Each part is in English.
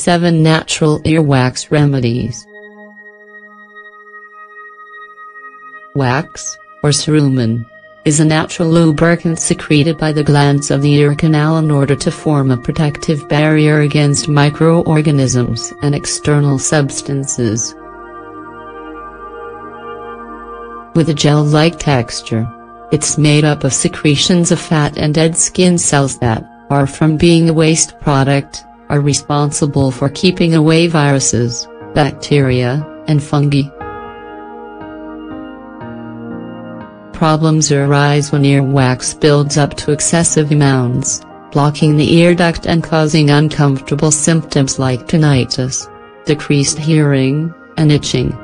7 Natural Earwax Remedies. Wax, or cerumen, is a natural lubricant secreted by the glands of the ear canal in order to form a protective barrier against microorganisms and external substances. With a gel-like texture, it's made up of secretions of fat and dead skin cells that, far from being a waste product, are responsible for keeping away viruses, bacteria, and fungi. Problems arise when earwax builds up to excessive amounts, blocking the ear duct and causing uncomfortable symptoms like tinnitus, decreased hearing, and itching.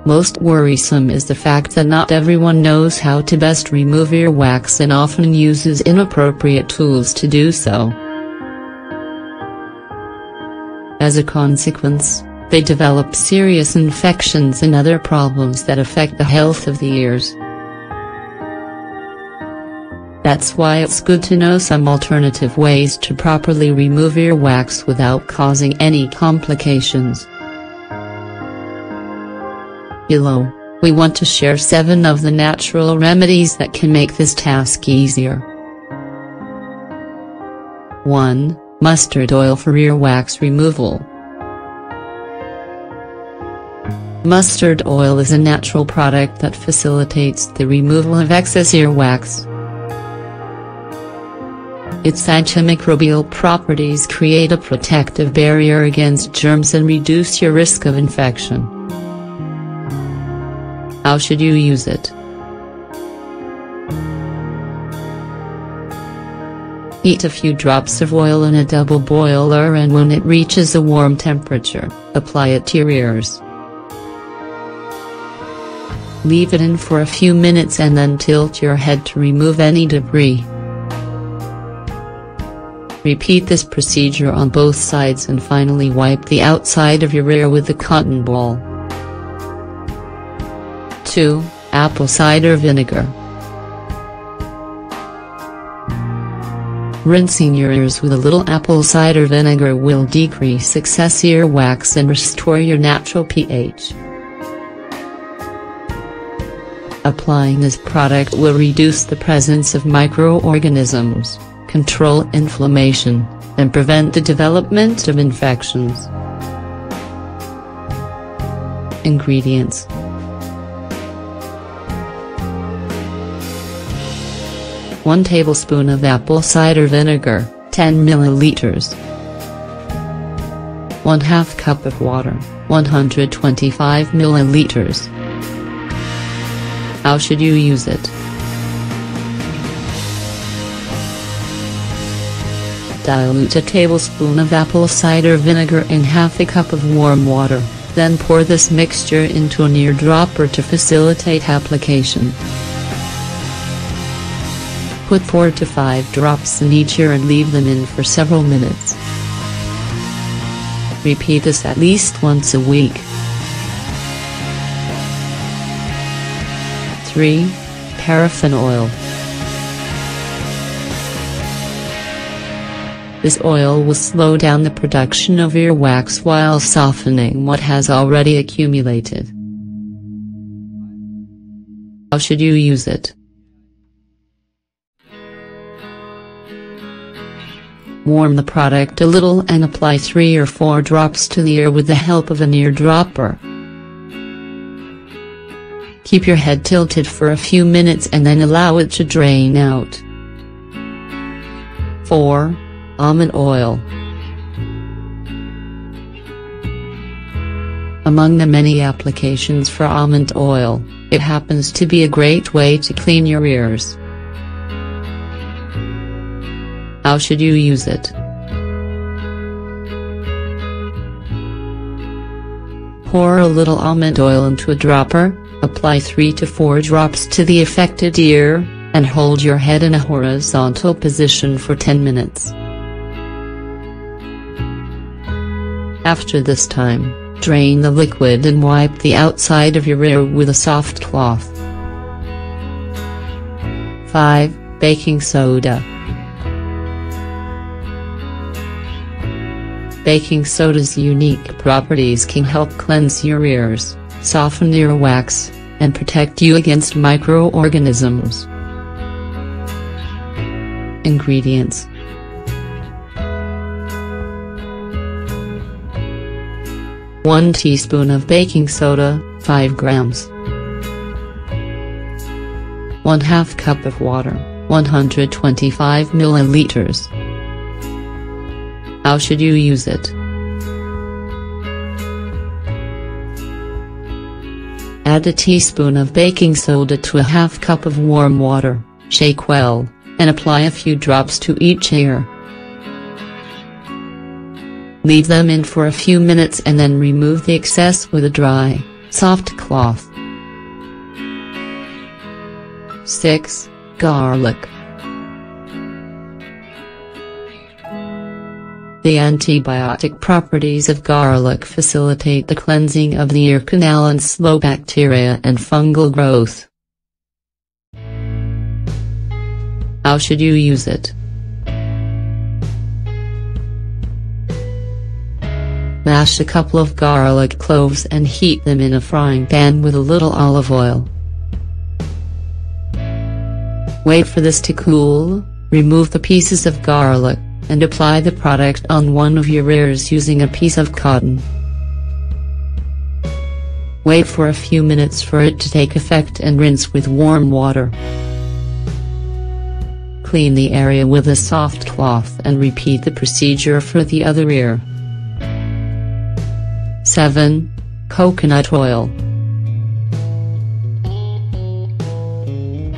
Most worrisome is the fact that not everyone knows how to best remove earwax and often uses inappropriate tools to do so. As a consequence, they develop serious infections and other problems that affect the health of the ears. That's why it's good to know some alternative ways to properly remove earwax without causing any complications. Below, we want to share 7 of the natural remedies that can make this task easier. 1. Mustard oil for earwax removal. Mustard oil is a natural product that facilitates the removal of excess earwax. Its antimicrobial properties create a protective barrier against germs and reduce your risk of infection. How should you use it? Heat a few drops of oil in a double boiler, and when it reaches a warm temperature, apply it to your ears. Leave it in for a few minutes and then tilt your head to remove any debris. Repeat this procedure on both sides and finally wipe the outside of your ear with a cotton ball. 2. Apple cider vinegar. Rinsing your ears with a little apple cider vinegar will decrease excess earwax and restore your natural pH. Applying this product will reduce the presence of microorganisms, control inflammation, and prevent the development of infections. Ingredients: 1 tablespoon of apple cider vinegar, 10 milliliters. 1/2 cup of water, 125 milliliters. How should you use it? Dilute a tablespoon of apple cider vinegar in 1/2 cup of warm water, then pour this mixture into an ear dropper to facilitate application. Put 4 to 5 drops in each ear and leave them in for several minutes. Repeat this at least once a week. 3. Paraffin oil. This oil will slow down the production of earwax while softening what has already accumulated. How should you use it? Warm the product a little and apply 3 or 4 drops to the ear with the help of an ear dropper. Keep your head tilted for a few minutes and then allow it to drain out. 4. Almond oil. Among the many applications for almond oil, it happens to be a great way to clean your ears. How should you use it? Pour a little almond oil into a dropper, apply 3 to 4 drops to the affected ear, and hold your head in a horizontal position for 10 minutes. After this time, drain the liquid and wipe the outside of your ear with a soft cloth. 5. Baking soda. Baking soda's unique properties can help cleanse your ears, soften earwax, and protect you against microorganisms. Ingredients: 1 teaspoon of baking soda, 5 grams. 1/2 cup of water, 125 milliliters. How should you use it? Add a teaspoon of baking soda to a 1/2 cup of warm water, shake well, and apply a few drops to each ear. Leave them in for a few minutes and then remove the excess with a dry, soft cloth. 6. Garlic. The antibiotic properties of garlic facilitate the cleansing of the ear canal and slow bacteria and fungal growth. How should you use it? Mash a couple of garlic cloves and heat them in a frying pan with a little olive oil. Wait for this to cool, remove the pieces of garlic, and apply the product on one of your ears using a piece of cotton. Wait for a few minutes for it to take effect and rinse with warm water. Clean the area with a soft cloth and repeat the procedure for the other ear. 7. Coconut oil.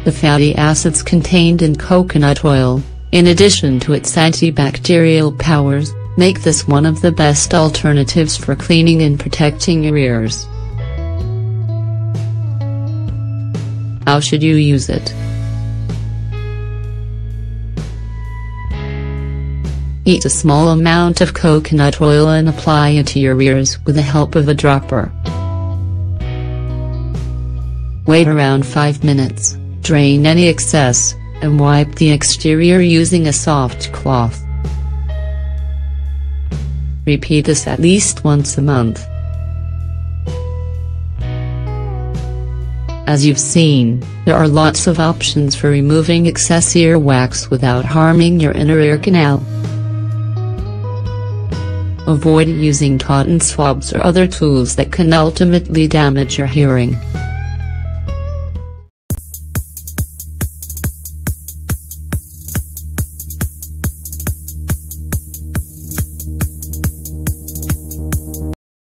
The fatty acids contained in coconut oil, in addition to its antibacterial powers, make this one of the best alternatives for cleaning and protecting your ears. How should you use it? Heat a small amount of coconut oil and apply it to your ears with the help of a dropper. Wait around 5 minutes, drain any excess, and wipe the exterior using a soft cloth. Repeat this at least once a month. As you've seen, there are lots of options for removing excess earwax without harming your inner ear canal. Avoid using cotton swabs or other tools that can ultimately damage your hearing.